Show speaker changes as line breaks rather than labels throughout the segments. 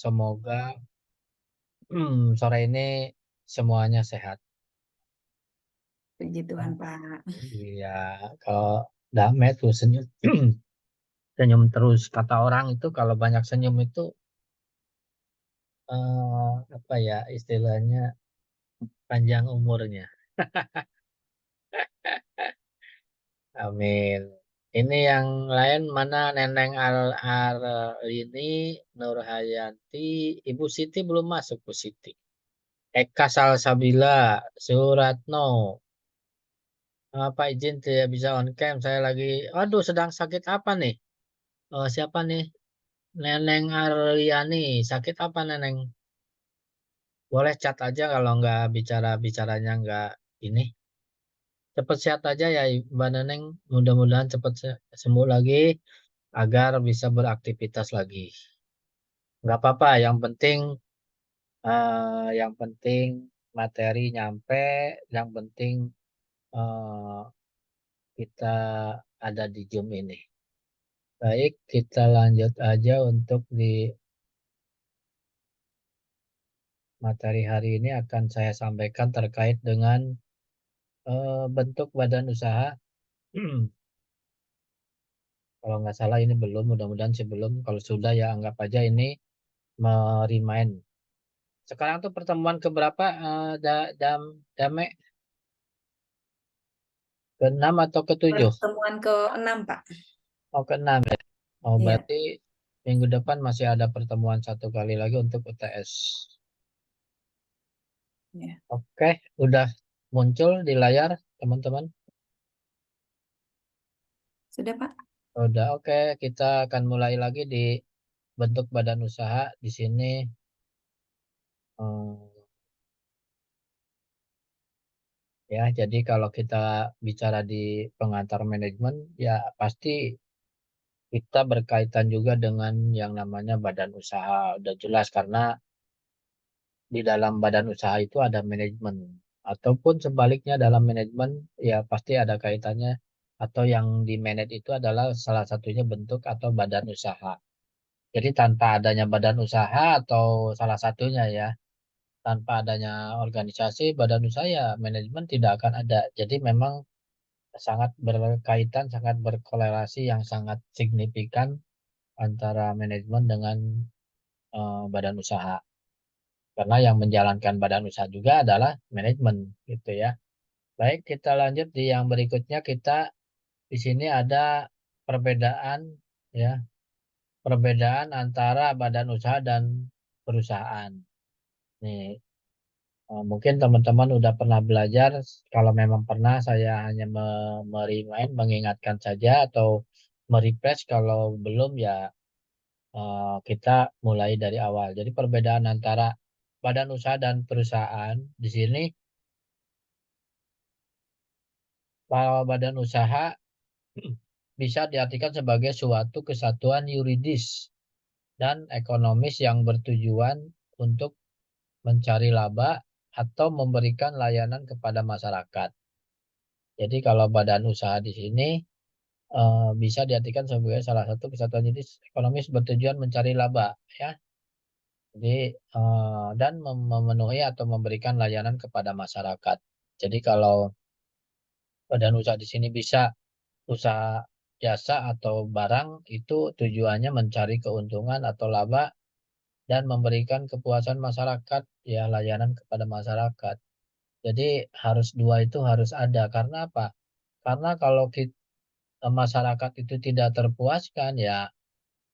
Semoga sore ini semuanya sehat.
Puji Tuhan,
Nah,
Pak.
iya, kalau damai tuh senyum, senyum terus. Kata orang itu kalau banyak senyum itu apa ya istilahnya panjang umurnya. Amin. Ini yang lain mana Neneng Al ini Nurhayanti, Ibu Siti belum masuk Bu Siti. Eka Salsabila, Suratno. Pak izin tidak bisa on cam. Saya lagi, aduh sedang sakit apa nih? Siapa nih? Neneng Aryani. Sakit apa Neneng? Boleh chat aja kalau nggak bicaranya nggak ini. Cepet sehat aja ya Mbak Neneng. Mudah-mudahan cepet sembuh lagi agar bisa beraktivitas lagi. Nggak apa-apa. Yang penting materi nyampe. Yang penting eh, kita ada di Zoom ini. Baik, kita lanjut aja untuk di materi hari ini akan saya sampaikan terkait dengan bentuk badan usaha. Kalau nggak salah ini belum, mudah-mudahan sebelum. Kalau sudah ya anggap aja ini merimain. Sekarang tuh pertemuan keberapa, Dame? Ke-6 atau ke-7?
Pertemuan ke-6, Pak.
Oh, ke-6 ya. Oh,
Iya,
berarti minggu depan masih ada pertemuan satu kali lagi untuk UTS.
iya.
Oke, udah muncul di layar, teman-teman.
Sudah, Pak?
Udah, oke. Kita akan mulai lagi di bentuk badan usaha. Di sini eh, ya, jadi kalau kita bicara di pengantar manajemen, ya pasti kita berkaitan juga dengan yang namanya badan usaha. Udah jelas karena di dalam badan usaha itu ada manajemen. Ataupun sebaliknya dalam manajemen, ya pasti ada kaitannya. Atau yang di manage itu adalah salah satunya bentuk atau badan usaha. Jadi tanpa adanya badan usaha atau salah satunya ya, tanpa adanya organisasi badan usaha ya manajemen tidak akan ada. Jadi memang sangat berkaitan, sangat berkorelasi yang sangat signifikan antara manajemen dengan badan usaha. Karena yang menjalankan badan usaha juga adalah manajemen, gitu ya. Baik, kita lanjut di yang berikutnya. Kita di sini ada perbedaan, ya, perbedaan antara badan usaha dan perusahaan. Nih, mungkin teman-teman udah pernah belajar. Kalau memang pernah, saya hanya merimain, mengingatkan saja atau merefresh. Kalau belum, ya kita mulai dari awal. Jadi perbedaan antara badan usaha dan perusahaan di sini, bahwa badan usaha bisa diartikan sebagai suatu kesatuan yuridis dan ekonomis yang bertujuan untuk mencari laba atau memberikan layanan kepada masyarakat. Jadi kalau badan usaha di sini bisa diartikan sebagai salah satu kesatuan yuridis ekonomis bertujuan mencari laba, ya. Jadi dan memenuhi atau memberikan layanan kepada masyarakat. Jadi kalau badan usaha di sini bisa usaha jasa atau barang itu tujuannya mencari keuntungan atau laba dan memberikan kepuasan masyarakat, ya layanan kepada masyarakat. Jadi harus dua itu harus ada. Karena apa? Karena kalau masyarakat itu tidak terpuaskan, ya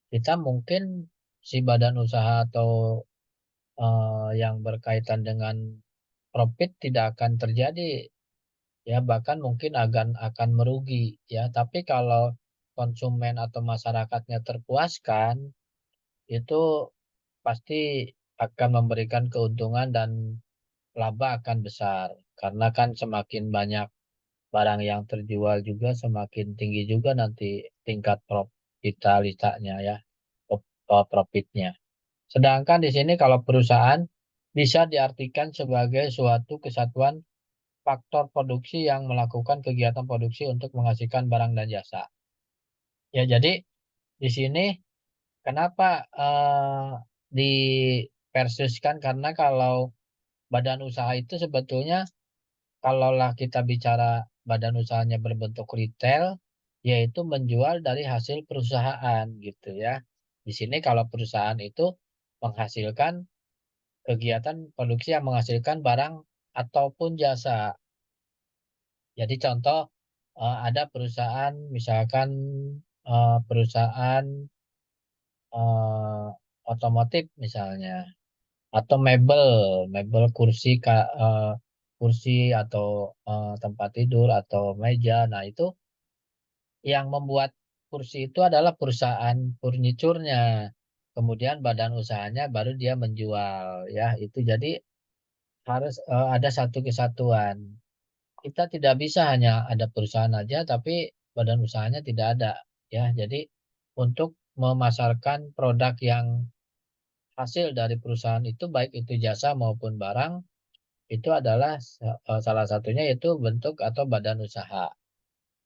kita mungkin si badan usaha atau yang berkaitan dengan profit tidak akan terjadi, ya bahkan mungkin akan merugi, ya. Tapi kalau konsumen atau masyarakatnya terpuaskan, itu pasti akan memberikan keuntungan dan laba akan besar. Karena kan semakin banyak barang yang terjual juga semakin tinggi juga nanti tingkat profitabilitasnya, ya, profitnya. Sedangkan di sini kalau perusahaan bisa diartikan sebagai suatu kesatuan faktor produksi yang melakukan kegiatan produksi untuk menghasilkan barang dan jasa. Ya, jadi di sini kenapa dipersuskan karena kalau badan usaha itu sebetulnya kalaulah kita bicara badan usahanya berbentuk retail, yaitu menjual dari hasil perusahaan gitu ya. Di sini kalau perusahaan itu menghasilkan kegiatan produksi yang menghasilkan barang ataupun jasa. Jadi contoh ada perusahaan misalkan perusahaan eh, otomotif misalnya atau mebel, mebel kursi kursi atau tempat tidur atau meja. Nah, itu yang membuat kursi itu adalah perusahaan furniturnya. Kemudian badan usahanya baru dia menjual ya. Itu jadi harus ada satu kesatuan. Kita tidak bisa hanya ada perusahaan aja tapi badan usahanya tidak ada ya. Jadi untuk memasarkan produk yang hasil dari perusahaan itu baik itu jasa maupun barang itu adalah salah satunya yaitu bentuk atau badan usaha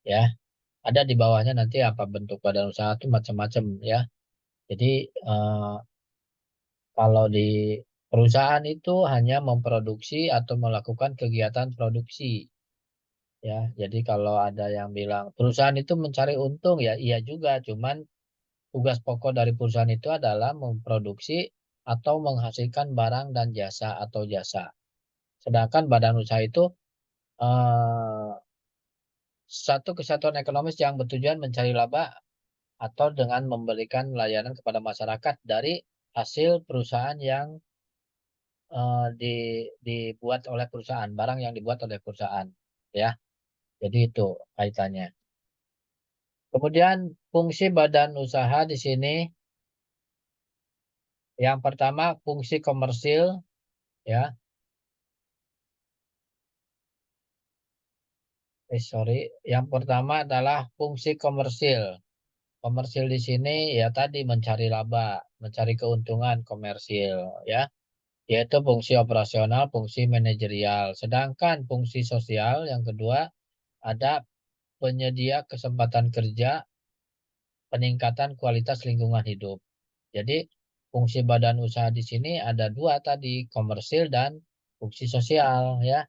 ya. Ada di bawahnya nanti apa bentuk badan usaha itu macam-macam ya. Jadi eh, kalau di perusahaan itu hanya memproduksi atau melakukan kegiatan produksi ya. Jadi kalau ada yang bilang perusahaan itu mencari untung ya iya juga, cuman tugas pokok dari perusahaan itu adalah memproduksi atau menghasilkan barang dan jasa atau jasa. Sedangkan badan usaha itu eh, satu kesatuan ekonomis yang bertujuan mencari laba atau dengan memberikan layanan kepada masyarakat dari hasil perusahaan yang dibuat oleh perusahaan, barang yang dibuat oleh perusahaan, ya. Jadi itu kaitannya. Kemudian fungsi badan usaha di sini, yang pertama fungsi komersil, ya. Sorry, yang pertama adalah fungsi komersil. Komersil di sini ya tadi mencari laba, mencari keuntungan komersil, ya. Yaitu fungsi operasional, fungsi manajerial. Sedangkan fungsi sosial yang kedua ada penyedia kesempatan kerja, peningkatan kualitas lingkungan hidup. Jadi fungsi badan usaha di sini ada dua tadi, komersil dan fungsi sosial ya.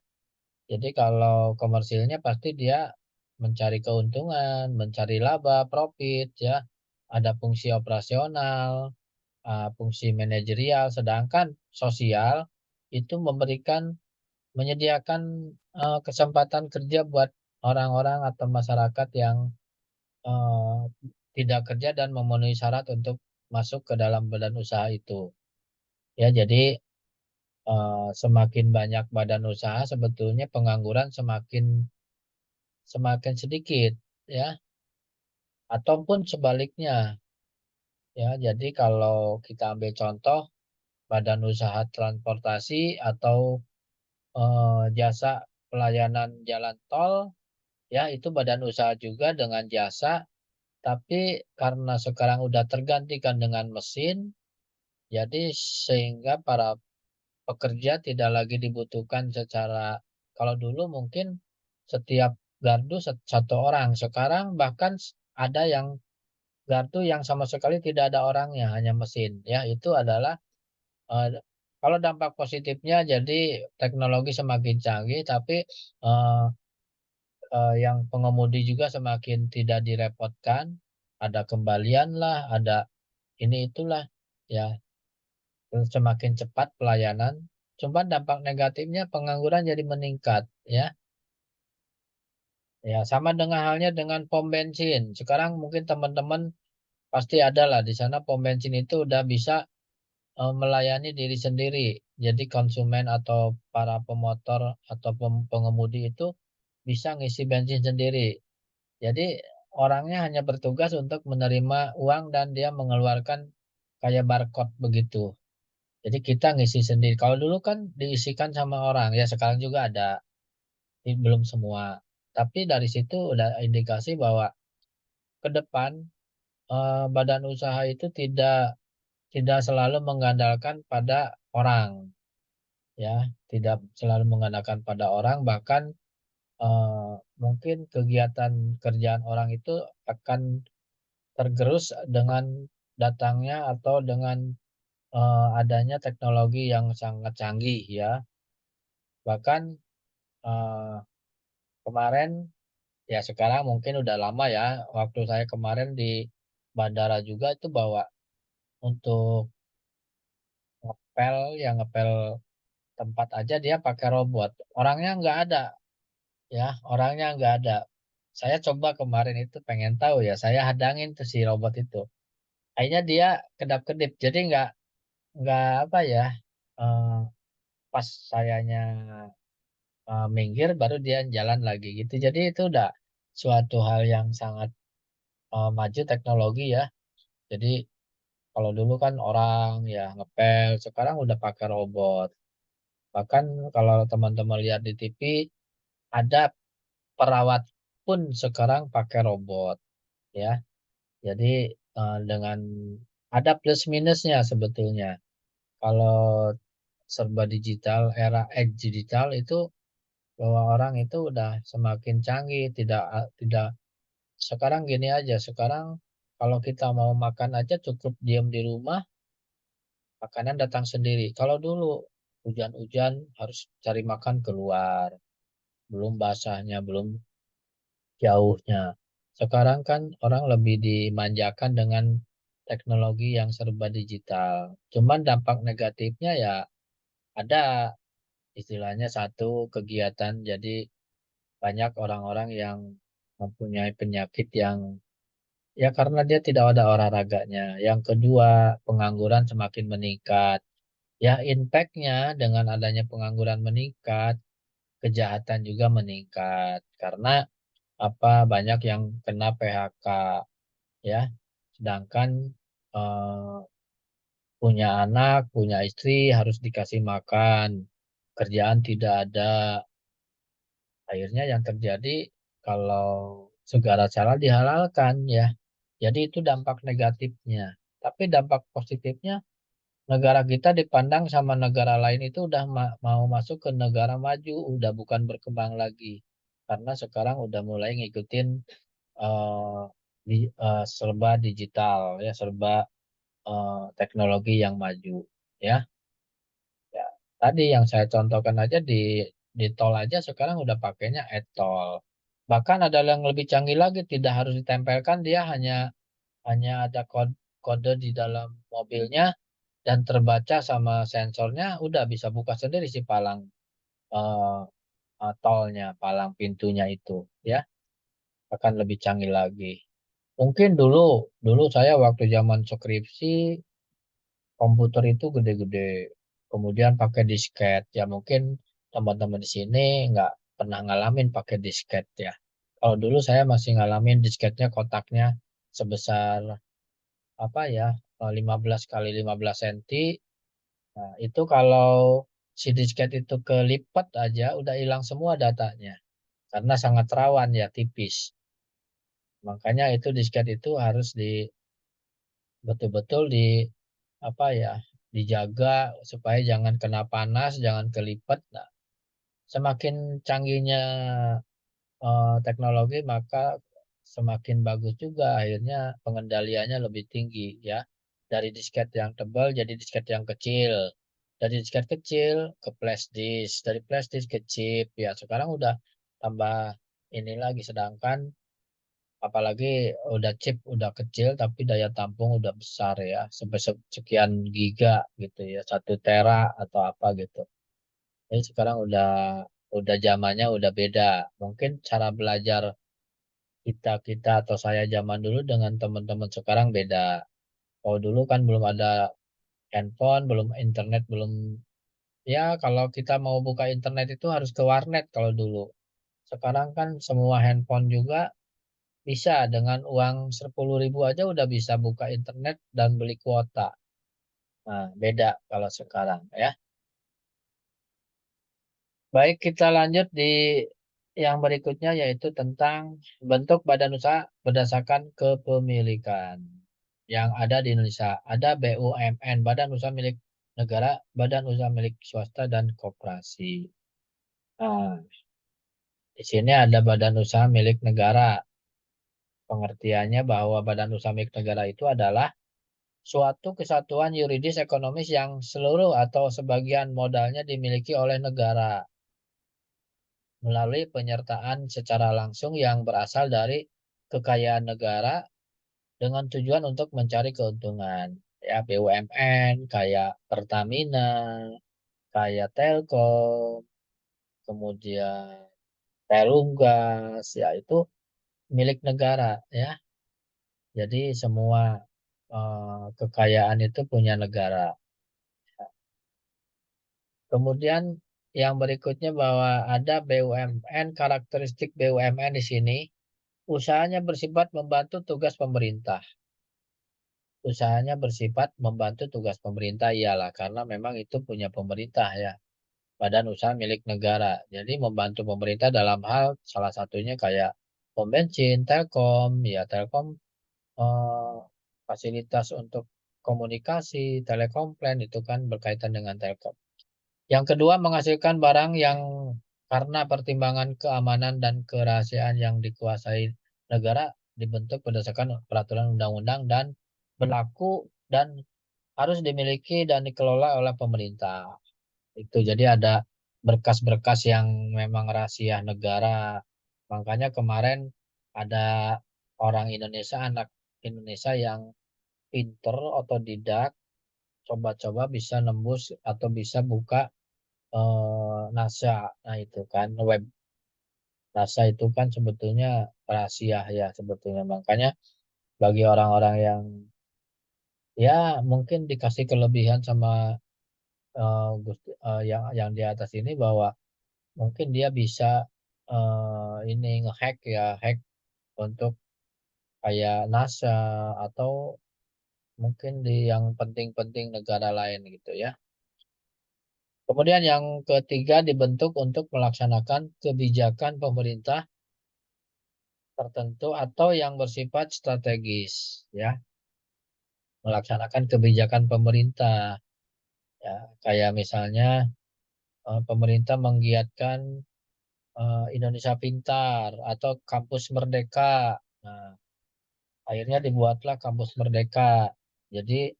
Jadi kalau komersilnya pasti dia mencari keuntungan, mencari laba, profit ya. Ada fungsi operasional, fungsi manajerial, sedangkan sosial itu menyediakan kesempatan kerja buat orang-orang atau masyarakat yang eh, tidak kerja dan memenuhi syarat untuk masuk ke dalam badan usaha itu. Ya, jadi semakin banyak badan usaha sebetulnya pengangguran semakin semakin sedikit ya, ataupun sebaliknya ya. Jadi kalau kita ambil contoh badan usaha transportasi atau jasa pelayanan jalan tol ya itu badan usaha juga dengan jasa, tapi karena sekarang udah tergantikan dengan mesin, jadi sehingga para pekerja tidak lagi dibutuhkan secara, kalau dulu mungkin setiap gardu satu orang, sekarang bahkan ada yang gardu yang sama sekali tidak ada orangnya, hanya mesin. Ya, itu adalah eh, kalau dampak positifnya jadi teknologi semakin canggih, tapi eh, yang pengemudi juga semakin tidak direpotkan, ada kembalian lah, ada ini itulah ya, semakin cepat pelayanan. Cuma dampak negatifnya pengangguran jadi meningkat ya. Ya, sama dengan halnya dengan pom bensin. Sekarang mungkin teman-teman pasti ada lah di sana pom bensin itu udah bisa melayani diri sendiri. Jadi konsumen atau para pemotor atau pengemudi itu bisa ngisi bensin sendiri. Jadi orangnya hanya bertugas untuk menerima uang dan dia mengeluarkan kayak barcode begitu. Jadi kita ngisi sendiri. Kalau dulu kan diisikan sama orang, ya sekarang juga ada, belum semua. Tapi dari situ udah indikasi bahwa ke depan badan usaha itu tidak tidak selalu mengandalkan pada orang, ya, tidak selalu mengandalkan pada orang, bahkan mungkin kegiatan kerjaan orang itu akan tergerus dengan datangnya atau dengan adanya teknologi yang sangat canggih ya. Bahkan eh, kemarin ya sekarang mungkin udah lama ya. Waktu saya kemarin di bandara juga itu bawa untuk ngepel yang ngepel tempat aja dia pakai robot. Orangnya nggak ada ya, orangnya nggak ada. Saya coba kemarin itu pengen tahu ya, saya hadangin tuh si robot itu. Akhirnya dia kedap-kedip, jadi nggak apa ya, eh, pas sayanya minggir baru dia jalan lagi gitu. Jadi itu udah suatu hal yang sangat maju teknologi ya. Jadi kalau dulu kan orang ya ngepel, sekarang udah pakai robot. Bahkan kalau teman-teman lihat di TV, ada perawat pun sekarang pakai robot ya. Jadi dengan ada plus minusnya sebetulnya. Kalau serba digital, era digital itu bahwa orang itu udah semakin canggih, tidak sekarang gini aja. Sekarang kalau kita mau makan aja cukup diam di rumah, makanan datang sendiri. Kalau dulu hujan-hujan harus cari makan keluar, belum basahnya, belum jauhnya. Sekarang kan orang lebih dimanjakan dengan teknologi yang serba digital. Cuman dampak negatifnya ya ada istilahnya satu kegiatan jadi banyak orang-orang yang mempunyai penyakit yang ya karena dia tidak ada olahraganya. Yang kedua, pengangguran semakin meningkat. Ya impactnya dengan adanya pengangguran meningkat, kejahatan juga meningkat karena apa banyak yang kena PHK ya. Sedangkan eh, punya anak, punya istri harus dikasih makan, kerjaan tidak ada. Akhirnya yang terjadi kalau segala cara dihalalkan ya. Jadi itu dampak negatifnya. Tapi dampak positifnya negara kita dipandang sama negara lain itu udah mau masuk ke negara maju, udah bukan berkembang lagi. Karena sekarang udah mulai ngikutin eh, serba digital ya, serba teknologi yang maju ya. Ya, tadi yang saya contohkan aja di tol aja sekarang udah pakainya e-tol. Bahkan ada yang lebih canggih lagi, tidak harus ditempelkan, dia hanya ada kode di dalam mobilnya dan terbaca sama sensornya, udah bisa buka sendiri si palang eh, tolnya, palang pintunya itu, ya. Akan lebih canggih lagi. Mungkin dulu dulu saya waktu zaman skripsi komputer itu gede-gede, kemudian pakai disket. Ya mungkin teman-teman di sini nggak pernah ngalamin pakai disket ya. Kalau dulu saya masih ngalamin disketnya kotaknya sebesar apa ya 15 kali 15 senti. Nah, itu kalau si disket itu kelipat aja udah hilang semua datanya karena sangat rawan ya tipis. Makanya itu disket itu harus betul-betul di apa ya dijaga supaya jangan kena panas, jangan kelipat. Nah, semakin canggihnya teknologi maka semakin bagus juga akhirnya pengendaliannya lebih tinggi ya. Dari disket yang tebal jadi disket yang kecil. Dari disket kecil ke flash disk, dari flash disk ke chip. Ya, sekarang udah tambah ini lagi sedangkan apalagi udah chip udah kecil tapi daya tampung udah besar ya sampai sekian giga gitu ya 1 tera atau apa gitu. Jadi sekarang udah zamannya udah beda. Mungkin cara belajar kita kita atau saya zaman dulu dengan teman-teman sekarang beda. Kalau dulu kan belum ada handphone, belum internet, belum ya kalau kita mau buka internet itu harus ke warnet kalau dulu. Sekarang kan semua handphone juga bisa dengan uang 10.000 aja udah bisa buka internet dan beli kuota. Nah, beda kalau sekarang ya. Baik, kita lanjut di yang berikutnya yaitu tentang bentuk badan usaha berdasarkan kepemilikan yang ada di Indonesia. Ada BUMN, Badan Usaha Milik Negara, Badan Usaha Milik Swasta, dan Koperasi. Nah, di sini ada Badan Usaha Milik Negara. Pengertiannya bahwa Badan Usaha Milik Negara itu adalah suatu kesatuan yuridis ekonomis yang seluruh atau sebagian modalnya dimiliki oleh negara melalui penyertaan secara langsung yang berasal dari kekayaan negara dengan tujuan untuk mencari keuntungan. Ya, BUMN kayak Pertamina, kayak Telkom, kemudian Telunggas, ya itu milik negara ya. Jadi semua kekayaan itu punya negara. Kemudian yang berikutnya bahwa ada BUMN, karakteristik BUMN di sini, usahanya bersifat membantu tugas pemerintah. Usahanya bersifat membantu tugas pemerintah iyalah karena memang itu punya pemerintah ya. Badan usaha milik negara. Jadi membantu pemerintah dalam hal salah satunya kayak pom bensin, Telkom, ya Telkom eh, fasilitas untuk komunikasi, telekomplain itu kan berkaitan dengan Telkom. Yang kedua, menghasilkan barang yang karena pertimbangan keamanan dan kerahasiaan yang dikuasai negara dibentuk berdasarkan peraturan undang-undang dan berlaku dan harus dimiliki dan dikelola oleh pemerintah. Itu jadi ada berkas-berkas yang memang rahasia negara. Makanya kemarin ada orang Indonesia, anak Indonesia yang pinter, otodidak, coba-coba bisa nembus atau bisa buka NASA. Nah itu kan web NASA itu kan sebetulnya rahasia ya sebetulnya. Makanya bagi orang-orang yang ya mungkin dikasih kelebihan sama yang di atas ini bahwa mungkin dia bisa ini ngehack ya hack untuk kayak NASA atau mungkin di yang penting-penting negara lain gitu ya. Kemudian yang ketiga dibentuk untuk melaksanakan kebijakan pemerintah tertentu atau yang bersifat strategis ya, melaksanakan kebijakan pemerintah ya, kayak misalnya pemerintah menggiatkan Indonesia Pintar atau Kampus Merdeka. Nah, akhirnya dibuatlah Kampus Merdeka. Jadi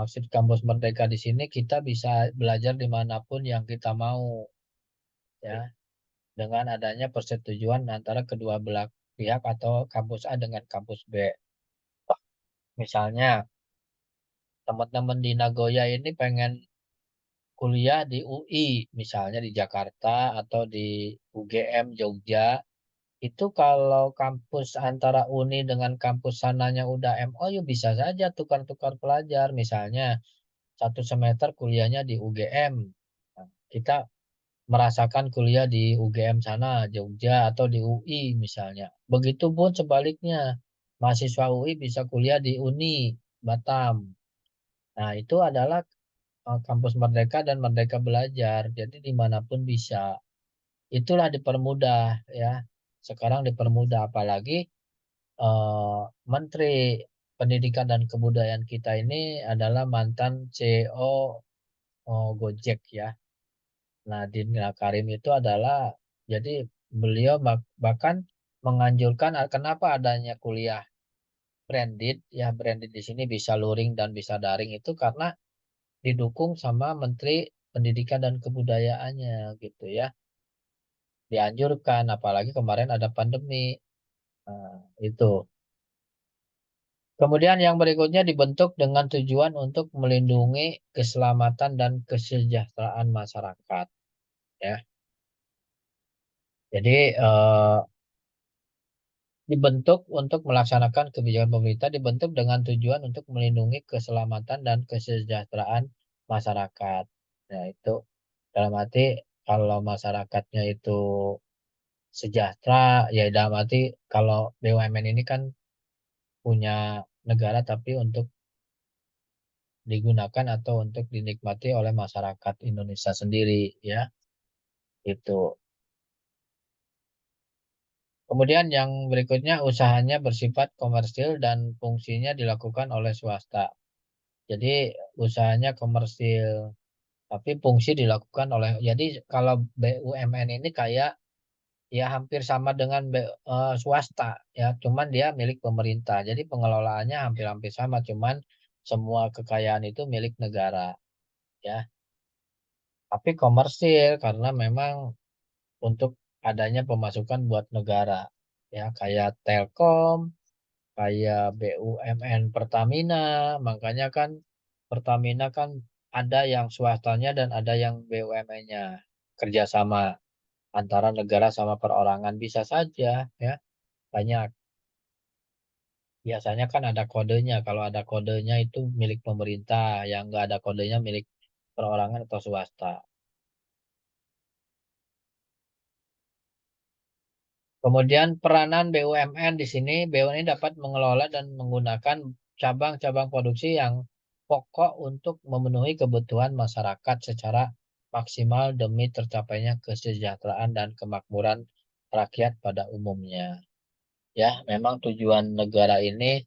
maksud Kampus Merdeka di sini kita bisa belajar dimanapun yang kita mau ya, dengan adanya persetujuan antara kedua belah pihak atau kampus A dengan kampus B. Misalnya teman-teman di Nagoya ini pengen kuliah di UI, misalnya di Jakarta atau di UGM Jogja, itu kalau kampus antara Uni dengan kampus sananya udah MOU bisa saja tukar-tukar pelajar. Misalnya satu semester kuliahnya di UGM. Nah, kita merasakan kuliah di UGM sana, Jogja atau di UI misalnya. Begitupun sebaliknya, mahasiswa UI bisa kuliah di Uni Batam. Nah, itu adalah kampus Merdeka dan Merdeka Belajar. Jadi dimanapun bisa. Itulah dipermudah ya. Sekarang dipermudah apalagi eh, Menteri Pendidikan dan Kebudayaan kita ini adalah mantan CEO Gojek ya. Nadine Karim itu adalah jadi beliau bahkan menganjurkan kenapa adanya kuliah branded ya branded di sini bisa luring dan bisa daring itu karena didukung sama Menteri Pendidikan dan Kebudayaannya gitu ya. Dianjurkan apalagi kemarin ada pandemi. Nah, itu. Kemudian yang berikutnya dibentuk dengan tujuan untuk melindungi keselamatan dan kesejahteraan masyarakat ya. Jadi dibentuk untuk melaksanakan kebijakan pemerintah dibentuk dengan tujuan untuk melindungi keselamatan dan kesejahteraan masyarakat. Nah, itu dalam arti kalau masyarakatnya itu sejahtera, ya dalam arti kalau BUMN ini kan punya negara tapi untuk digunakan atau untuk dinikmati oleh masyarakat Indonesia sendiri ya itu. Kemudian yang berikutnya usahanya bersifat komersil dan fungsinya dilakukan oleh swasta. Jadi usahanya komersil tapi fungsi dilakukan oleh jadi kalau BUMN ini kayak ya hampir sama dengan swasta ya cuman dia milik pemerintah. Jadi pengelolaannya hampir-hampir sama cuman semua kekayaan itu milik negara, ya. Tapi komersil karena memang untuk adanya pemasukan buat negara, ya, kayak Telkom, kayak BUMN Pertamina. Makanya kan Pertamina kan ada yang swastanya dan ada yang BUMN-nya, kerjasama antara negara sama perorangan bisa saja, ya, banyak. Biasanya kan ada kodenya. Kalau ada kodenya itu milik pemerintah, yang nggak ada kodenya milik perorangan atau swasta. Kemudian peranan BUMN di sini, BUMN dapat mengelola dan menggunakan cabang-cabang produksi yang pokok untuk memenuhi kebutuhan masyarakat secara maksimal demi tercapainya kesejahteraan dan kemakmuran rakyat pada umumnya. Ya, memang tujuan negara ini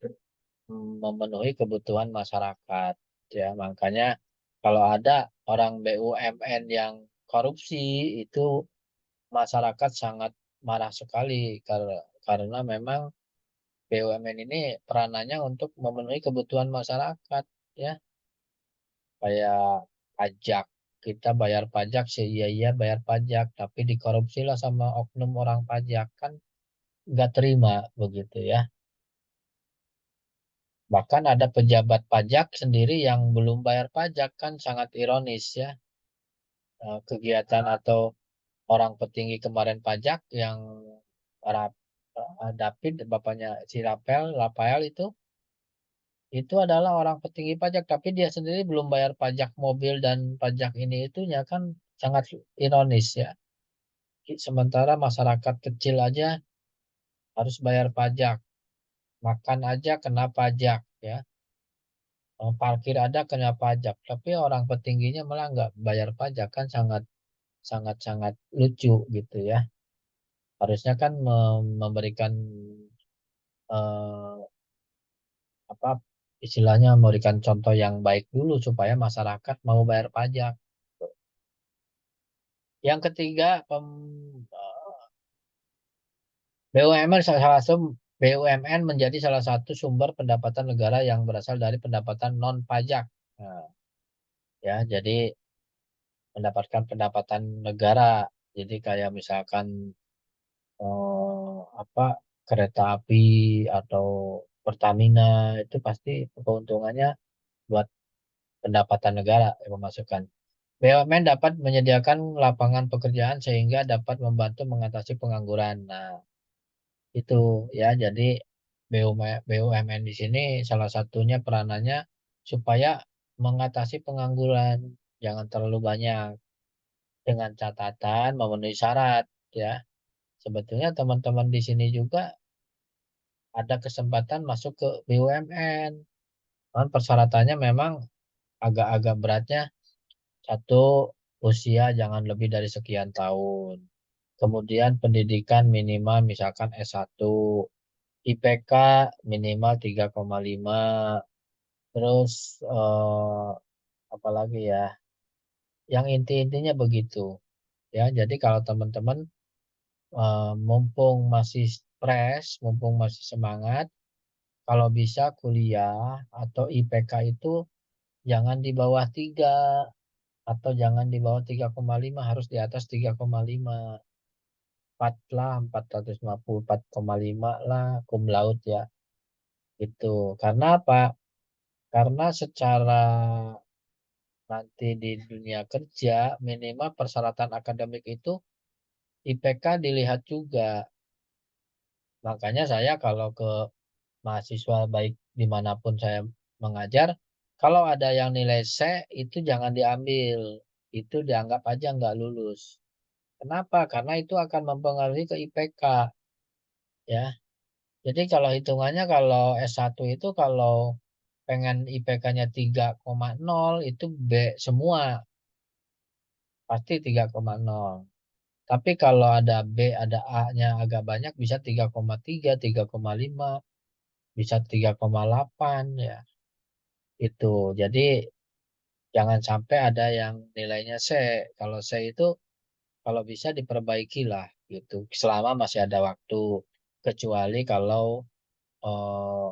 memenuhi kebutuhan masyarakat. Ya, makanya kalau ada orang BUMN yang korupsi itu masyarakat sangat marah sekali karena memang BUMN ini peranannya untuk memenuhi kebutuhan masyarakat, ya, kayak pajak. Kita bayar pajak sih, iya iya bayar pajak, tapi dikorupsi lah sama oknum orang pajak, kan nggak terima begitu, ya. Bahkan ada pejabat pajak sendiri yang belum bayar pajak, kan sangat ironis, ya. Kegiatan atau orang petinggi kemarin pajak yang David, bapaknya si Rafael itu adalah orang petinggi pajak, tapi dia sendiri belum bayar pajak mobil dan pajak ini itunya, kan sangat ironis, ya. Sementara masyarakat kecil aja harus bayar pajak, makan aja kena pajak, ya. Parkir ada kena pajak, tapi orang petingginya malah nggak bayar pajak, kan sangat sangat sangat lucu gitu, ya. Harusnya kan memberikan eh, apa istilahnya, memberikan contoh yang baik dulu supaya masyarakat mau bayar pajak. Yang ketiga, BUMN salah satu BUMN menjadi salah satu sumber pendapatan negara yang berasal dari pendapatan non pajak. Nah, ya, jadi mendapatkan pendapatan negara. Jadi kayak misalkan apa, kereta api atau Pertamina itu pasti keuntungannya buat pendapatan negara yang memasukkan. BUMN dapat menyediakan lapangan pekerjaan sehingga dapat membantu mengatasi pengangguran. Nah, itu, ya, jadi BUMN di sini salah satunya peranannya supaya mengatasi pengangguran, jangan terlalu banyak, dengan catatan memenuhi syarat, ya. Sebetulnya teman-teman di sini juga ada kesempatan masuk ke BUMN. Cuman persyaratannya memang agak-agak beratnya. Satu, usia jangan lebih dari sekian tahun. Kemudian pendidikan minimal misalkan S1, IPK minimal 3,5. Terus apalagi ya, yang inti-intinya begitu, ya. Jadi kalau teman-teman mumpung masih fresh, mumpung masih semangat, kalau bisa kuliah atau IPK itu jangan di bawah 3 atau jangan di bawah 3,5, harus di atas 3,5. 4 lah, 450, 4,5 lah, cum laude, ya. Itu. Karena apa? Karena secara nanti di dunia kerja, minimal persyaratan akademik itu IPK dilihat juga. Makanya saya kalau ke mahasiswa baik dimanapun saya mengajar, kalau ada yang nilai C itu jangan diambil. Itu dianggap aja nggak lulus. Kenapa? Karena itu akan mempengaruhi ke IPK, ya. Jadi kalau hitungannya, kalau S1 itu kalau pengen IPK-nya 3,0 itu B semua, pasti 3,0. Tapi kalau ada B, ada A-nya agak banyak, bisa 3,3, 3,5, bisa 3,8, ya. Itu. Jadi jangan sampai ada yang nilainya C. Kalau C itu kalau bisa diperbaiki lah gitu. Selama masih ada waktu. Kecuali kalau eh,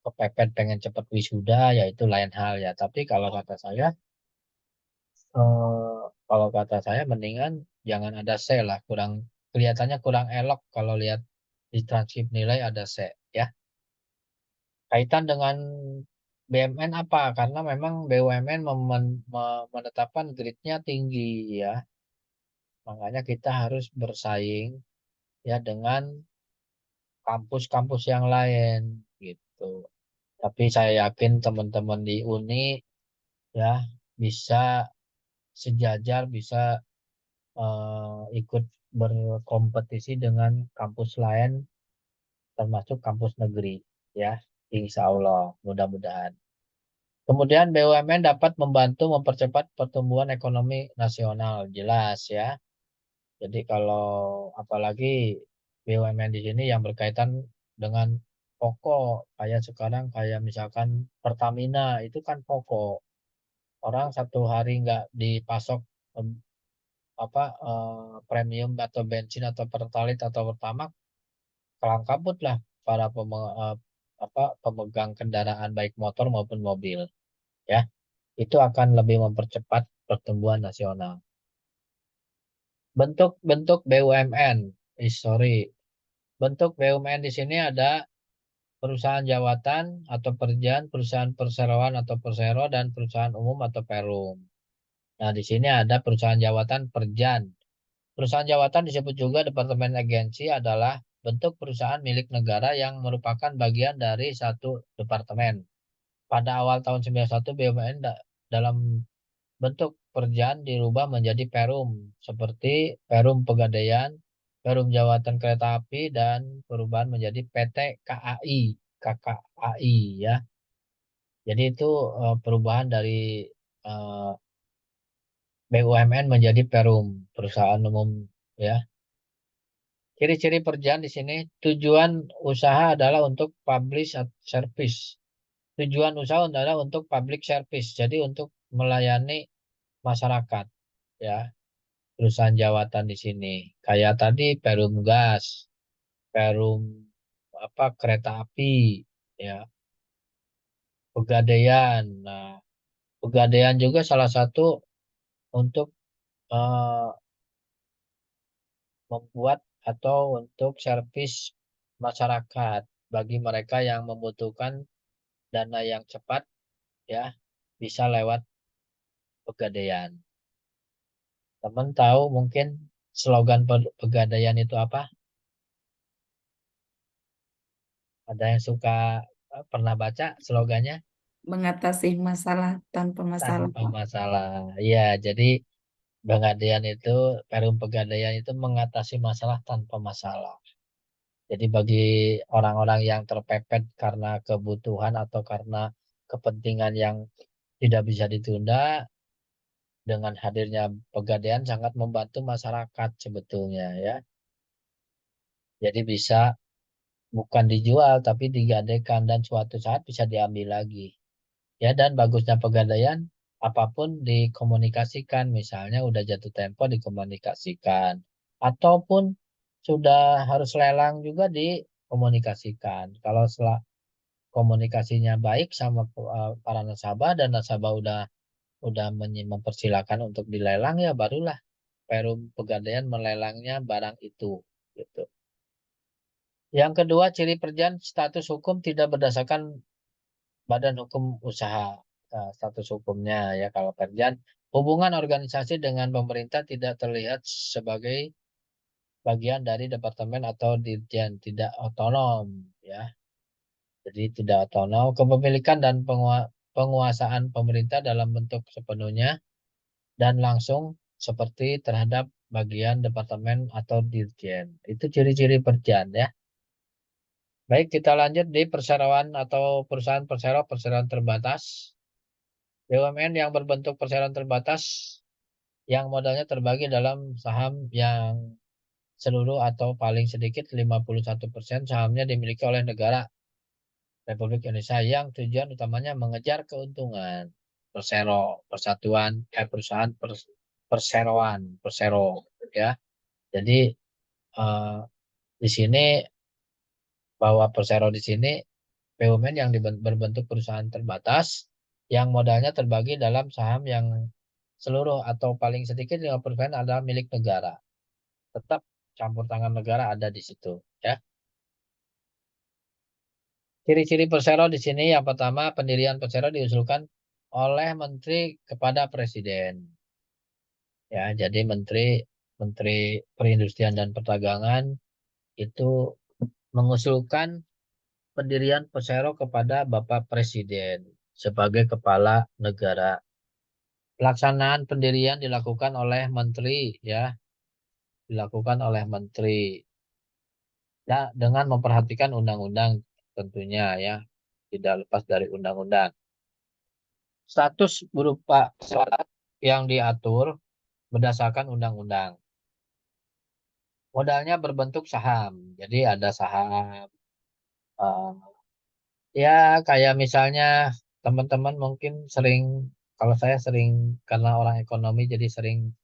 kepepet pengen cepat wisuda ya itu lain hal ya. Tapi kalau kata saya mendingan jangan ada C lah, kelihatannya kurang elok kalau lihat di transkrip nilai ada C ya. Kaitan dengan BUMN apa? Karena memang BUMN menetapkan grade-nya tinggi ya. Makanya kita harus bersaing ya dengan kampus-kampus yang lain gitu. Tapi saya yakin teman-teman di Uni ya bisa sejajar, bisa ikut berkompetisi dengan kampus lain, termasuk kampus negeri ya. Insya Allah, mudah-mudahan. Kemudian BUMN dapat membantu mempercepat pertumbuhan ekonomi nasional, jelas ya. Jadi kalau apalagi BUMN di sini yang berkaitan dengan pokok, kayak sekarang kayak misalkan Pertamina itu kan pokok. Orang satu hari nggak dipasok premium atau bensin atau pertalite atau pertamax, kelang kabut lah para pemegang kendaraan baik motor maupun mobil ya. Itu akan lebih mempercepat pertumbuhan nasional. Bentuk-bentuk BUMN, sorry, bentuk BUMN di sini ada perusahaan jawatan atau perjan, perusahaan perseroan atau persero, dan perusahaan umum atau perum. Nah, di sini ada perusahaan jawatan perjan. Perusahaan jawatan disebut juga departemen agensi adalah bentuk perusahaan milik negara yang merupakan bagian dari satu departemen. Pada awal tahun 91 BUMN dalam bentuk perjan dirubah menjadi perum seperti Perum Pegadaian, Perum Jawatan Kereta Api, dan perubahan menjadi PT KAI, KKAI ya. Jadi itu perubahan dari eh, BUMN menjadi perum, perusahaan umum ya. Ciri-ciri perjan di sini, tujuan usaha adalah untuk publish service. Tujuan usaha adalah untuk public service, jadi untuk melayani masyarakat ya. Perusahaan jawatan di sini. Kayak tadi Perum Gas, Perum kereta api, ya, Pegadaian. Nah, Pegadaian juga salah satu untuk eh, membuat atau untuk servis masyarakat bagi mereka yang membutuhkan dana yang cepat ya bisa lewat Pegadaian. Teman tahu mungkin slogan Pegadaian itu apa? Ada yang suka pernah baca slogannya?
Mengatasi masalah tanpa masalah,
Tanpa
Pak.
masalah. Ya, jadi Pegadaian itu, Perum Pegadaian itu mengatasi masalah tanpa masalah. Jadi bagi orang-orang yang terpepet karena kebutuhan atau karena kepentingan yang tidak bisa ditunda, dengan hadirnya Pegadaian sangat membantu masyarakat sebetulnya ya. Jadi bisa bukan dijual tapi digadaikan dan suatu saat bisa diambil lagi. Ya, dan bagusnya Pegadaian apapun dikomunikasikan, misalnya udah jatuh tempo dikomunikasikan ataupun sudah harus lelang juga dikomunikasikan. Kalau setelah komunikasinya baik sama para nasabah dan nasabah udah mempersilahkan untuk dilelang ya barulah Perum Pegadaian melelangnya barang itu gitu. Yang kedua, ciri perjan status hukum tidak berdasarkan badan hukum usaha. Status hukumnya ya kalau Perjan, hubungan organisasi dengan pemerintah tidak terlihat sebagai bagian dari departemen atau dirjen, tidak otonom ya. Jadi tidak otonom, kepemilikan dan penguasaan pemerintah dalam bentuk sepenuhnya dan langsung seperti terhadap bagian departemen atau dirjen. Itu ciri-ciri Perjan ya. Baik, kita lanjut di perseroan atau perusahaan perseroan terbatas. BUMN yang berbentuk perseroan terbatas yang modalnya terbagi dalam saham yang seluruh atau paling sedikit 51% sahamnya dimiliki oleh negara Republik Indonesia yang tujuan utamanya mengejar keuntungan. Persatuan, perusahaan perseroan, persero ya. Jadi eh, di sini bahwa persero di sini BUMN yang berbentuk perusahaan terbatas yang modalnya terbagi dalam saham yang seluruh atau paling sedikit 50% adalah milik negara. Tetap campur tangan negara ada di situ, ya. Ciri-ciri persero di sini yang pertama, pendirian persero diusulkan oleh menteri kepada presiden. Ya, jadi menteri Menteri Perindustrian dan Perdagangan itu mengusulkan pendirian persero kepada Bapak Presiden sebagai kepala negara. Pelaksanaan pendirian dilakukan oleh menteri, ya, dilakukan oleh menteri, ya, dengan memperhatikan undang-undang tentunya, ya, tidak lepas dari undang-undang. Status berupa syarat yang diatur berdasarkan undang-undang. Modalnya berbentuk saham, jadi ada saham. eh, Ya, kayak misalnya teman-teman mungkin sering, kalau saya sering karena orang ekonomi jadi sering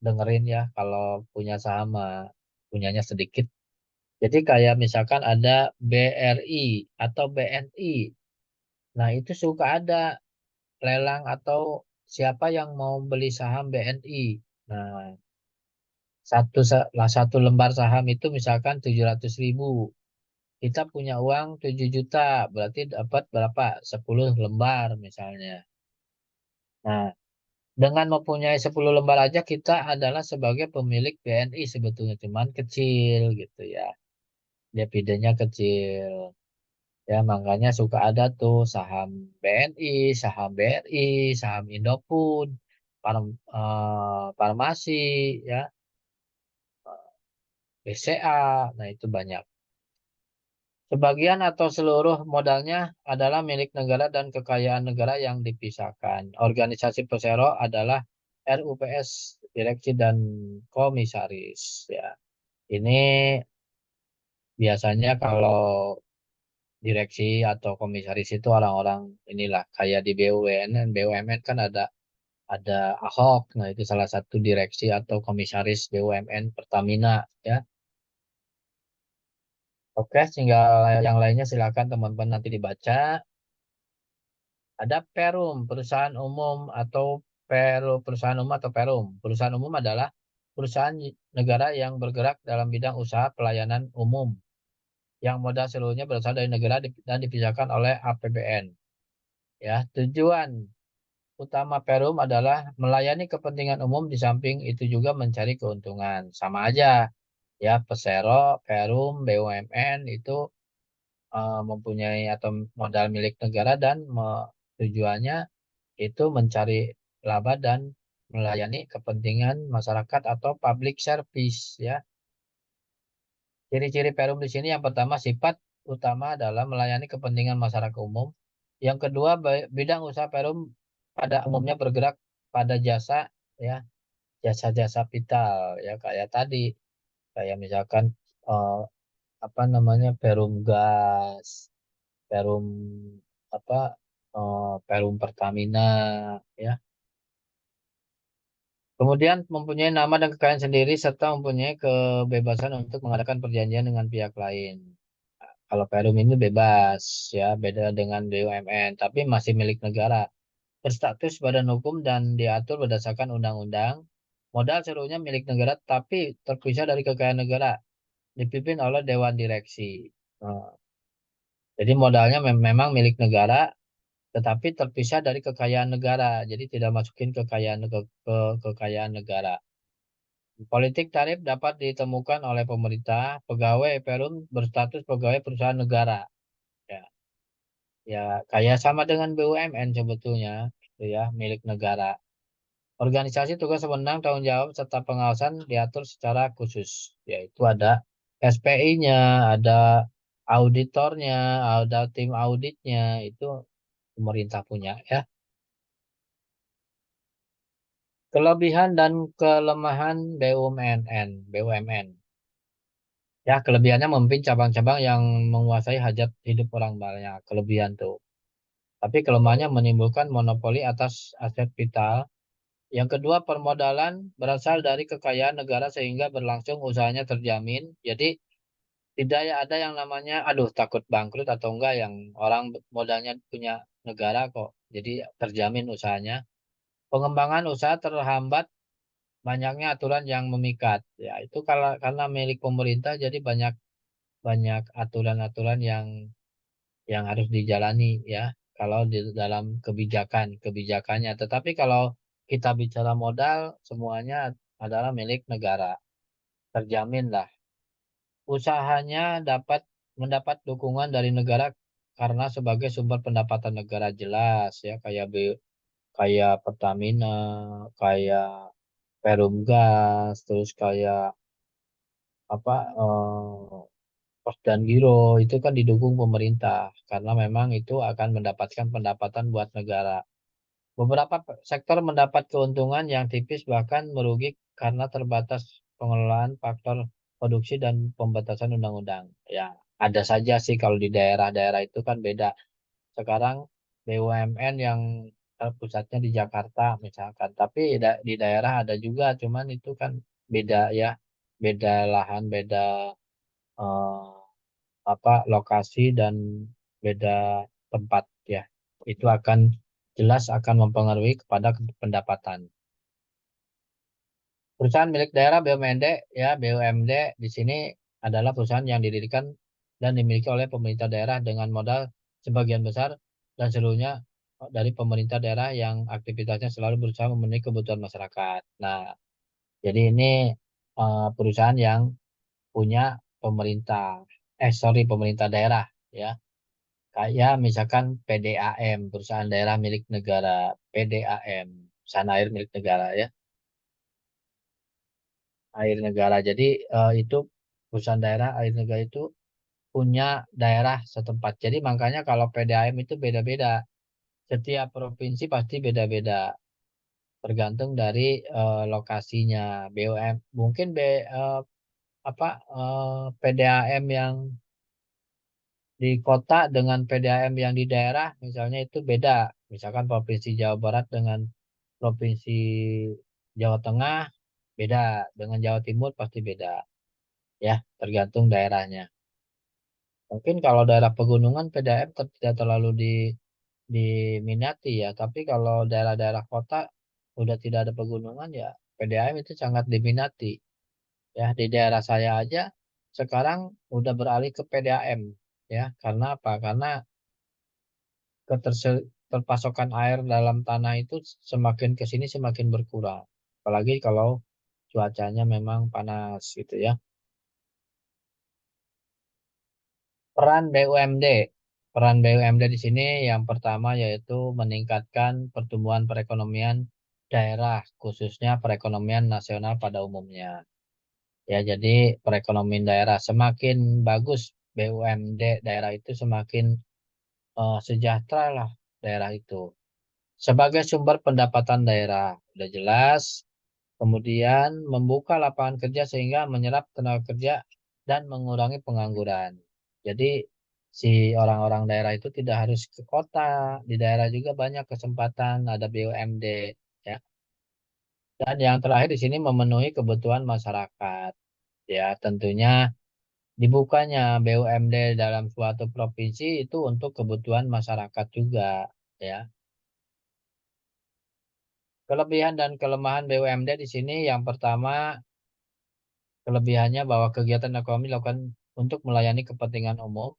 dengerin ya kalau punya saham punyanya sedikit. Jadi kayak misalkan ada BRI atau BNI. Nah, itu suka ada lelang atau siapa yang mau beli saham BNI. Nah, satu lembar saham itu misalkan 700.000. Kita punya uang 7 juta, berarti dapat berapa? 10 lembar misalnya. Nah, dengan mempunyai 10 lembar aja kita adalah sebagai pemilik BNI sebetulnya, cuman kecil gitu ya. Dividennya kecil. Ya, makanya suka ada tuh saham BNI, saham BRI, saham Indofood, farmasi, ya, BCA. Nah, itu banyak. Sebagian atau seluruh modalnya adalah milik negara dan kekayaan negara yang dipisahkan. Organisasi persero adalah RUPS, direksi dan komisaris. Ya, ini biasanya kalau direksi atau komisaris itu orang-orang inilah kayak di BUMN. BUMN kan ada Ahok. Nah, itu salah satu direksi atau komisaris BUMN Pertamina, ya. Oke, tinggal yang lainnya silakan teman-teman nanti dibaca. Ada Perum, perusahaan umum atau perusahaan umum atau Perum. Perusahaan umum adalah perusahaan negara yang bergerak dalam bidang usaha pelayanan umum yang modal seluruhnya berasal dari negara dan dipisahkan oleh APBN. Ya, tujuan utama Perum adalah melayani kepentingan umum di samping itu juga mencari keuntungan. Sama aja, ya, Persero, Perum, BUMN itu mempunyai atau modal milik negara dan tujuannya itu mencari laba dan melayani kepentingan masyarakat atau public service, ya. Ciri-ciri Perum di sini yang pertama sifat utama adalah melayani kepentingan masyarakat umum. Yang kedua bidang usaha Perum pada umumnya bergerak pada jasa, ya, jasa-jasa vital, ya, kayak tadi, kayak misalkan eh, apa namanya, Perum Gas, Perum apa Perum Pertamina, ya. Kemudian mempunyai nama dan kekayaan sendiri serta mempunyai kebebasan untuk mengadakan perjanjian dengan pihak lain. Kalau Perum ini bebas, ya, beda dengan BUMN, tapi masih milik negara. Berstatus badan hukum dan diatur berdasarkan undang-undang. Modal seluruhnya milik negara, tapi terpisah dari kekayaan negara. Dipimpin oleh Dewan Direksi. Nah, jadi modalnya memang milik negara, tetapi terpisah dari kekayaan negara. Jadi tidak masukin kekayaan negara. Politik tarif dapat ditemukan oleh pemerintah. Pegawai Perum berstatus pegawai perusahaan negara. Ya, ya, kayak sama dengan BUMN sebetulnya, gitu ya, milik negara. Organisasi tugas wewenang tanggung jawab serta pengawasan diatur secara khusus, yaitu ada SPI-nya, ada auditornya, ada tim auditnya, itu pemerintah punya, ya. Kelebihan dan kelemahan BUMN. Ya, kelebihannya memimpin cabang-cabang yang menguasai hajat hidup orang banyak. Kelebihan tuh. Tapi kelemahannya menimbulkan monopoli atas aset vital. Yang kedua, permodalan berasal dari kekayaan negara sehingga berlangsung usahanya terjamin. Jadi Tidak ya ada yang namanya, aduh takut bangkrut atau enggak yang orang modalnya punya negara kok. Jadi terjamin usahanya. Pengembangan usaha terhambat banyaknya aturan yang memikat. Ya itu kalau karena milik pemerintah jadi banyak banyak aturan-aturan yang harus dijalani ya. Kalau di dalam kebijakannya. Tetapi kalau kita bicara modal semuanya adalah milik negara. Terjamin lah. Usahanya dapat mendapat dukungan dari negara karena sebagai sumber pendapatan negara jelas ya kayak Pertamina, kayak Perumgas, terus kayak apa Pos dan Giro itu kan didukung pemerintah karena memang itu akan mendapatkan pendapatan buat negara. Beberapa sektor mendapat keuntungan yang tipis bahkan merugi karena terbatas pengelolaan faktor produksi dan pembatasan undang-undang. Ya, ada saja sih kalau di daerah-daerah itu kan beda. Sekarang BUMN yang pusatnya di Jakarta misalkan, tapi di daerah ada juga, cuman itu kan beda ya, beda lahan, beda eh, lokasi dan beda tempat ya. Itu akan jelas akan mempengaruhi kepada pendapatan. Perusahaan milik daerah BUMD ya BUMD di sini adalah perusahaan yang didirikan dan dimiliki oleh pemerintah daerah dengan modal sebagian besar dan seluruhnya dari pemerintah daerah yang aktivitasnya selalu berusaha memenuhi kebutuhan masyarakat. Nah, jadi ini perusahaan yang punya pemerintah, pemerintah daerah ya. Kayak misalkan PDAM, perusahaan daerah milik negara, PDAM, perusahaan air milik negara ya, air negara. Jadi itu perusahaan daerah air negara itu punya daerah setempat. Jadi makanya kalau PDAM itu beda-beda. Setiap provinsi pasti beda-beda, tergantung dari lokasinya. BUM mungkin PDAM yang di kota dengan PDAM yang di daerah misalnya itu beda. Misalkan Provinsi Jawa Barat dengan Provinsi Jawa Tengah beda, dengan Jawa Timur pasti beda. Ya, tergantung daerahnya. Mungkin kalau daerah pegunungan PDAM tidak terlalu diminati ya, tapi kalau daerah-daerah kota udah tidak ada pegunungan ya PDAM itu sangat diminati. Ya, di daerah saya aja sekarang udah beralih ke PDAM ya, karena apa? Karena keterpasokan air dalam tanah itu semakin ke sini semakin berkurang. Apalagi kalau cuacanya memang panas gitu ya. Peran BUMD. Peran BUMD di sini yang pertama yaitu meningkatkan pertumbuhan perekonomian daerah, khususnya perekonomian nasional pada umumnya. Ya, jadi perekonomian daerah semakin bagus BUMD daerah itu semakin sejahtera lah daerah itu. Sebagai sumber pendapatan daerah, udah jelas. Kemudian membuka lapangan kerja sehingga menyerap tenaga kerja dan mengurangi pengangguran. Jadi si orang-orang daerah itu tidak harus ke kota, di daerah juga banyak kesempatan ada BUMD ya. Dan yang terakhir di sini memenuhi kebutuhan masyarakat. Ya, tentunya dibukanya BUMD dalam suatu provinsi itu untuk kebutuhan masyarakat juga ya. Kelebihan dan kelemahan BUMD di sini yang pertama kelebihannya bahwa kegiatan ekonomi dilakukan untuk melayani kepentingan umum.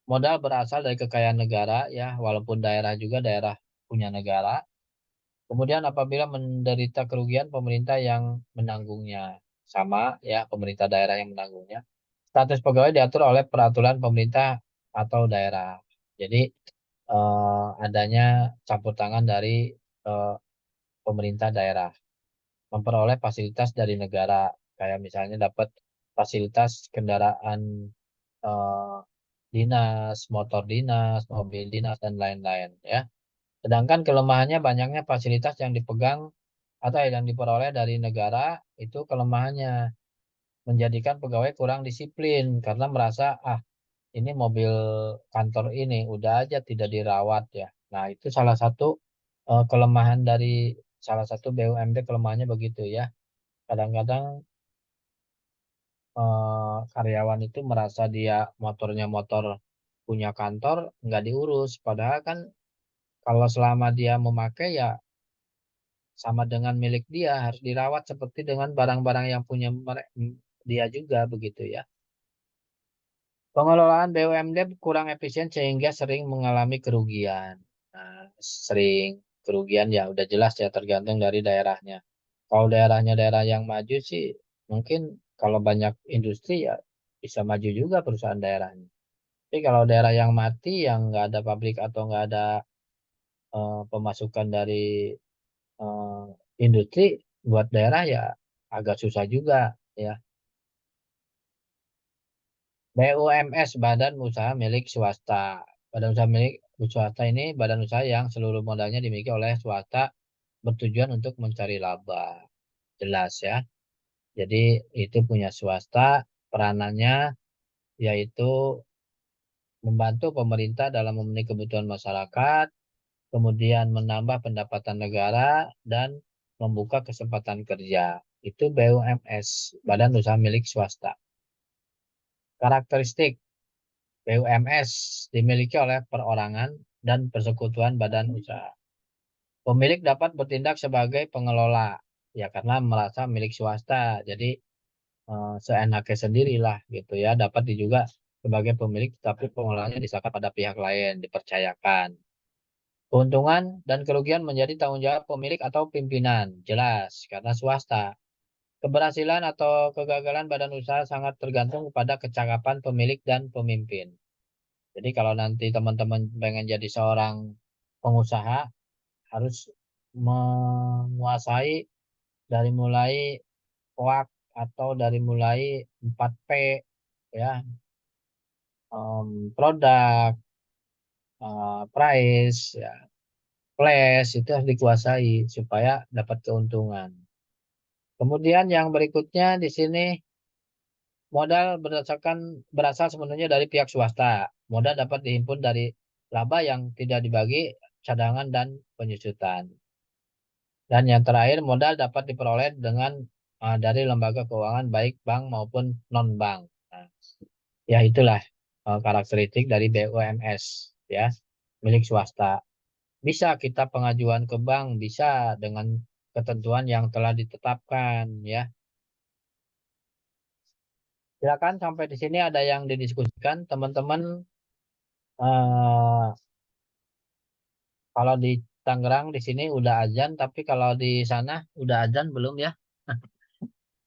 Modal berasal dari kekayaan negara ya, walaupun daerah juga daerah punya negara. Kemudian apabila menderita kerugian pemerintah yang menanggungnya. Sama ya, pemerintah daerah yang menanggungnya. Status pegawai diatur oleh peraturan pemerintah atau daerah. Jadi adanya campur tangan dari eh, pemerintah daerah memperoleh fasilitas dari negara kayak misalnya dapat fasilitas kendaraan eh, dinas, motor dinas, mobil dinas dan lain-lain ya. Sedangkan kelemahannya banyaknya fasilitas yang dipegang atau yang diperoleh dari negara itu kelemahannya menjadikan pegawai kurang disiplin karena merasa ini mobil kantor ini udah aja tidak dirawat ya. Nah, itu salah satu kelemahan dari salah satu BUMD kelemahannya begitu ya. Kadang-kadang karyawan itu merasa dia motornya motor punya kantor, nggak diurus. Padahal kan kalau selama dia memakai ya sama dengan milik dia, harus dirawat seperti dengan barang-barang yang punya dia juga begitu ya. Pengelolaan BUMD kurang efisien sehingga sering mengalami kerugian. Nah, sering kerugian ya udah jelas ya tergantung dari daerahnya. Kalau daerahnya daerah yang maju sih mungkin kalau banyak industri ya bisa maju juga perusahaan daerahnya. Tapi kalau daerah yang mati yang nggak ada pabrik atau nggak ada pemasukan dari eh, industri buat daerah ya agak susah juga ya. BUMS Badan Usaha Milik Swasta. Badan Usaha Milik Swasta ini badan usaha yang seluruh modalnya dimiliki oleh swasta bertujuan untuk mencari laba. Jelas ya. Jadi itu punya swasta, peranannya yaitu membantu pemerintah dalam memenuhi kebutuhan masyarakat, kemudian menambah pendapatan negara, dan membuka kesempatan kerja. Itu BUMS, Badan Usaha Milik Swasta. Karakteristik BUMS dimiliki oleh perorangan dan persekutuan badan usaha. Pemilik dapat bertindak sebagai pengelola, ya karena merasa milik swasta, jadi seenaknya sendirilah gitu ya. Dapat juga sebagai pemilik, tapi pengelolanya diserahkan pada pihak lain, dipercayakan. Keuntungan dan kerugian menjadi tanggung jawab pemilik atau pimpinan, jelas karena swasta. Keberhasilan atau kegagalan badan usaha sangat tergantung pada kecakapan pemilik dan pemimpin. Jadi kalau nanti teman-teman pengen jadi seorang pengusaha, harus menguasai dari mulai POAK atau dari mulai 4P ya, produk, price, ya, place itu harus dikuasai supaya dapat keuntungan. Kemudian yang berikutnya di sini modal berasal sepenuhnya dari pihak swasta. Modal dapat dihimpun dari laba yang tidak dibagi, cadangan dan penyusutan. Dan yang terakhir, modal dapat diperoleh dengan dari lembaga keuangan baik bank maupun non-bank. Nah, ya itulah karakteristik dari BUMS ya, milik swasta. Bisa kita pengajuan ke bank, bisa dengan ketentuan yang telah ditetapkan ya. Silakan sampai di sini ada yang didiskusikan teman-teman. eh, Kalau di Tangerang di sini udah azan, tapi kalau di sana udah azan belum ya?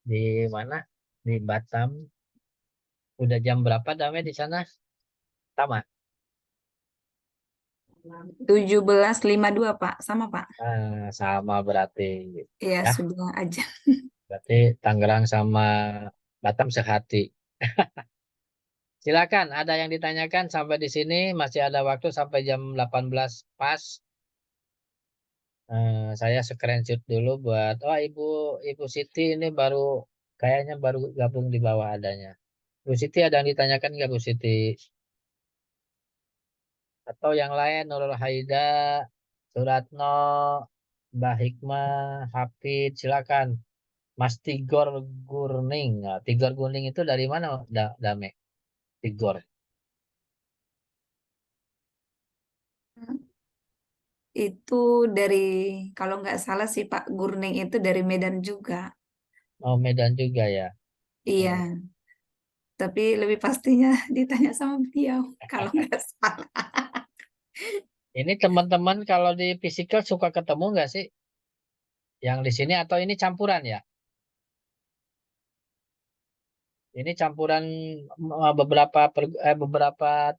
Di mana? Di Batam. Udah jam berapa damai di sana? Sama.
17.52 Pak, sama Pak.
Sama berarti.
Iya,
Ya,
sudah aja.
berarti Tangerang sama Batam sehati. Silakan, ada yang ditanyakan sampai di sini masih ada waktu sampai jam 18 pas. Saya screenshot dulu buat Ibu Ibu Siti ini kayaknya baru gabung di bawah adanya. Bu Siti ada yang ditanyakan nggak Bu Siti? Atau yang lain Nurul Haida, Suratno, Mbak Hikmah, Hafid, silakan. Mas Tigor Gurning. Nah, Tigor Gurning itu dari mana, Dame? Tigor.
Itu dari, kalau nggak salah sih Pak Gurning itu dari Medan juga.
Oh, Medan juga ya.
Iya,
Oh.
tapi lebih pastinya ditanya sama beliau kalau nggak salah.
Ini teman-teman kalau di physical suka ketemu nggak sih? Yang di sini atau ini campuran ya? Ini campuran beberapa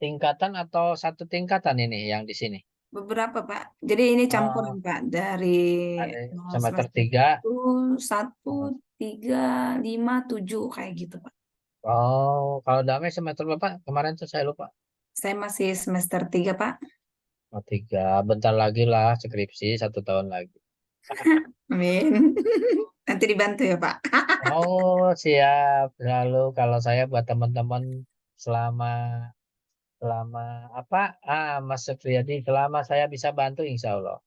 tingkatan atau satu tingkatan ini yang di sini?
Beberapa Pak. Jadi ini campuran
Oh,
Pak dari
ada semester
semester
3.
1, 3, 5, 7 kayak gitu Pak.
Oh, kalau damai semester berapa? Kemarin tuh saya lupa.
Saya masih semester 3 Pak.
Oh, 3. Bentar lagi lah skripsi 1 tahun lagi.
Amin. Nanti dibantu ya Pak.
Oh, siap. Lalu kalau saya buat teman-teman selama selama apa? Mas Supriyadi, selama saya bisa bantu insya Allah.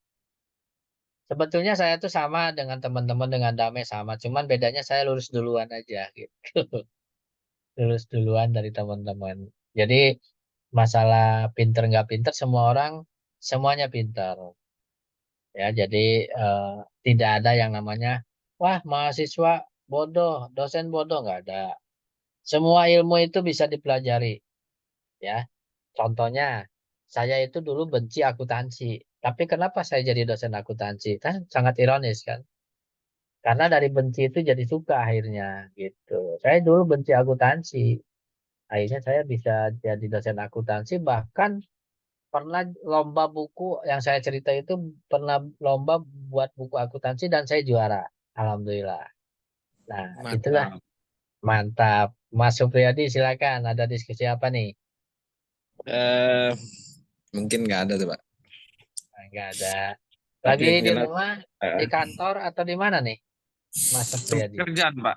Sebetulnya saya tuh sama dengan teman-teman dengan Damai sama, cuman bedanya saya lulus duluan aja gitu. Lulus duluan dari teman-teman. Jadi masalah pinter nggak pinter semua orang semuanya pinter ya. Jadi eh, tidak ada yang namanya wah mahasiswa bodoh, dosen bodoh nggak ada. Semua ilmu itu bisa dipelajari ya. Contohnya saya itu dulu benci akuntansi, tapi kenapa saya jadi dosen akuntansi? Kan sangat ironis kan? Karena dari benci itu jadi suka akhirnya gitu. Saya dulu benci akuntansi, akhirnya saya bisa jadi dosen akuntansi, bahkan pernah lomba buku yang saya cerita itu pernah lomba buat buku akuntansi dan saya juara. Alhamdulillah. Nah, itulah
Mantap.
mantap. Mas Supriyadi silakan ada diskusi apa nih?
Eh, Mungkin nggak ada tuh Pak.
Nah, nggak ada.
Tapi
Lagi
yang
di
jelas
rumah, di
eh,
kantor atau di mana nih, Mas
tempat
Supriyadi?
kerjaan Pak.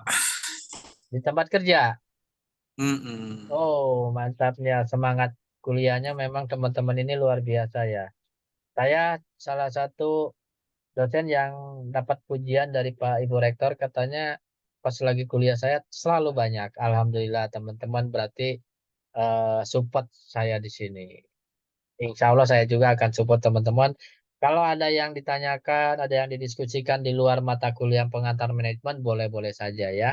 Di tempat kerja.
Mm-mm.
Oh, mantapnya. Semangat kuliahnya memang teman-teman ini luar biasa ya. Saya salah satu dosen yang dapat pujian dari Pak Ibu Rektor, katanya pas lagi kuliah saya selalu banyak. Alhamdulillah teman-teman berarti support saya di sini. Insya Allah saya juga akan support teman-teman. Kalau ada yang ditanyakan, ada yang didiskusikan di luar mata kuliah pengantar manajemen, boleh-boleh saja ya.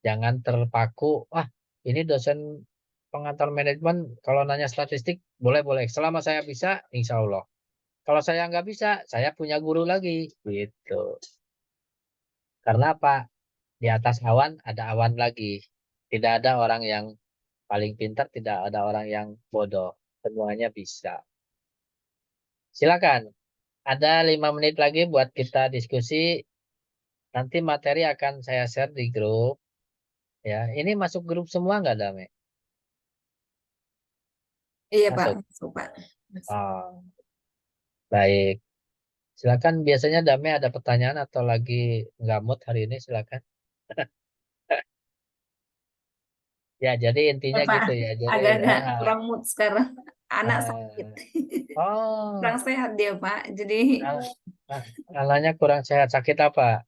Jangan terpaku, wah ini dosen pengantar manajemen kalau nanya statistik, boleh-boleh. Selama saya bisa, insya Allah. Kalau saya nggak bisa, saya punya guru lagi. Gitu. Karena apa? Di atas awan ada awan lagi. Tidak ada orang yang paling pintar, tidak ada orang yang bodoh. Semuanya bisa. Silakan. Ada 5 menit lagi buat kita diskusi. Nanti materi akan saya share di grup. Ya, ini masuk grup semua nggak, Dame?
Iya Pak,
Masuk.
masuk Pak. Masuk.
Oh, baik. Silakan. Biasanya Dame ada pertanyaan atau lagi nggak mood hari ini? Silakan. Ya, jadi
Ya
intinya
Pak,
gitu ya. Jadi,
agak-agak kurang mood sekarang. Anak sakit.
oh,
Kurang sehat dia Pak. Jadi
Al- anaknya kurang sehat. Sakit apa?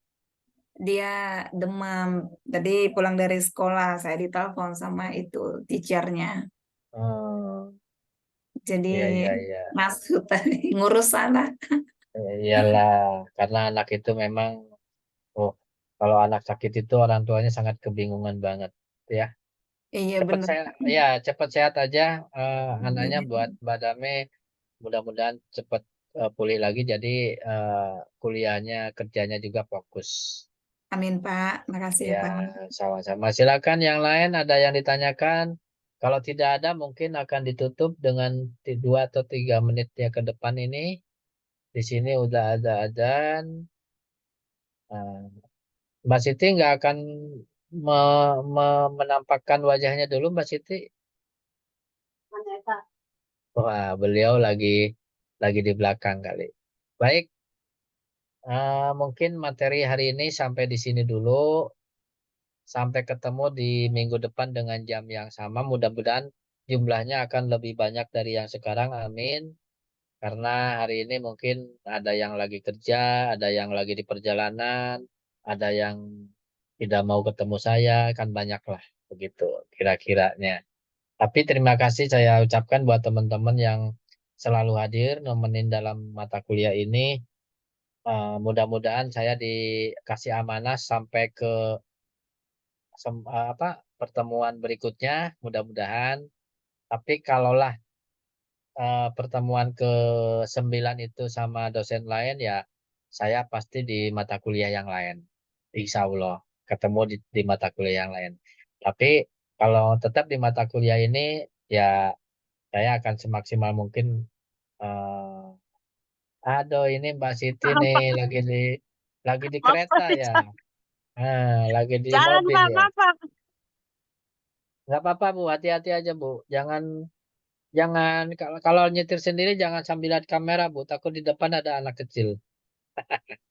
dia demam. Tadi pulang dari sekolah, saya ditelepon sama itu teachernya.
Oh,
Jadi
iya, iya, iya.
masuk tadi ngurus sana.
Iyalah, karena anak itu memang, oh, kalau anak sakit itu orang tuanya sangat kebingungan banget, ya.
Iya
Cepat
benar
saya,
Pak.
ya, cepat sehat aja anaknya
Iya.
buat Mbak Dame. Mudah-mudahan cepat pulih lagi, jadi eh, kuliahnya, kerjanya juga fokus.
Amin Pak, makasih ya
Ya,
Pak.
sama-sama. Silakan yang lain ada yang ditanyakan. Kalau tidak ada, mungkin akan ditutup dengan 2 atau 3 menit ya ke depan ini. Di sini udah ada adzan. Nah, Mbak Siti nggak akan menampakkan wajahnya dulu, Mbak Siti. Wah, beliau lagi di belakang kali. Baik, mungkin materi hari ini sampai di sini dulu. Sampai ketemu di minggu depan dengan jam yang sama. Mudah-mudahan jumlahnya akan lebih banyak dari yang sekarang. Amin. Karena hari ini mungkin ada yang lagi kerja, ada yang lagi di perjalanan, ada yang tidak mau ketemu saya, kan banyak lah begitu kira-kiranya. Tapi terima kasih saya ucapkan buat teman-teman yang selalu hadir nemenin dalam mata kuliah ini. Mudah-mudahan saya dikasih amanah sampai ke pertemuan berikutnya, mudah-mudahan. Tapi kalaulah pertemuan ke-9 itu sama dosen lain, ya saya pasti di mata kuliah yang lain. Insya Allah ketemu di mata kuliah yang lain. Tapi kalau tetap di mata kuliah ini, ya saya akan semaksimal mungkin. Aduh, ini Mbak Siti nih
Apa?
lagi di
Maaf,
kereta
Pak,
ya.
bisa.
Lagi di
Jalan,
mobil
Pak,
ya.
maaf, Pak.
Nggak apa-apa Bu, hati-hati aja Bu. Jangan jangan kalau nyetir sendiri jangan sambil lihat kamera Bu. Takut di depan ada anak kecil.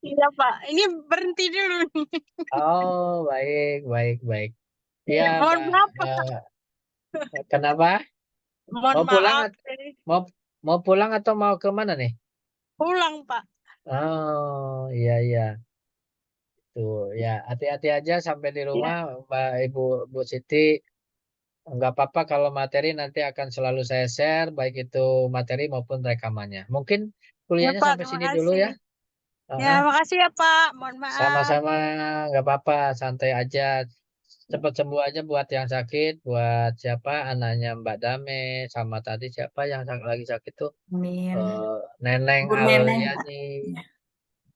Iya, Pak. Ini berhenti dulu nih.
Oh, baik, baik, baik. Iya,
Mohon
Mbak.
maaf, Pak.
Eh, kenapa?
Mohon
Mau pulang
maaf.
mau mau pulang atau mau ke mana nih?
Pulang, Pak.
Oh, iya iya. Tuh, ya hati-hati aja sampai di
Ya,
rumah, Mbak Ibu Bu Siti. Nggak apa-apa kalau materi nanti akan selalu saya share, baik itu materi maupun rekamannya. Mungkin
ya
kuliahnya
Pak,
sampai
terima
sini dulu
kasih.
ya.
Ya,
Heeh.
makasih ya Pak. Mohon maaf.
Sama-sama, nggak apa-apa, santai aja. Cepat sembuh aja buat yang sakit, buat siapa anaknya Mbak Dame, sama tadi siapa yang lagi sakit tuh,
Amin.
Neneng
Bu Neneng.
Alia nih,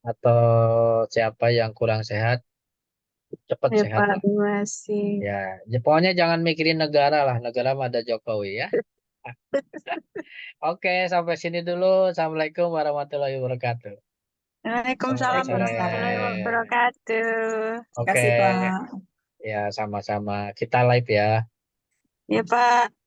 atau siapa yang kurang sehat, cepat
Ya
sehat
Pak,
lah.
terima kasih.
Ya, pokoknya jangan mikirin negara lah, negara mah ada Jokowi ya. Oke, sampai sini dulu. Assalamualaikum warahmatullahi wabarakatuh.
Waalaikumsalam
Selamat sore.
warahmatullahi
Waalaikumsalam.
wabarakatuh.
Terima
Oke,
kasih, Pak.
ya sama-sama. Kita live ya.
Ya Pak.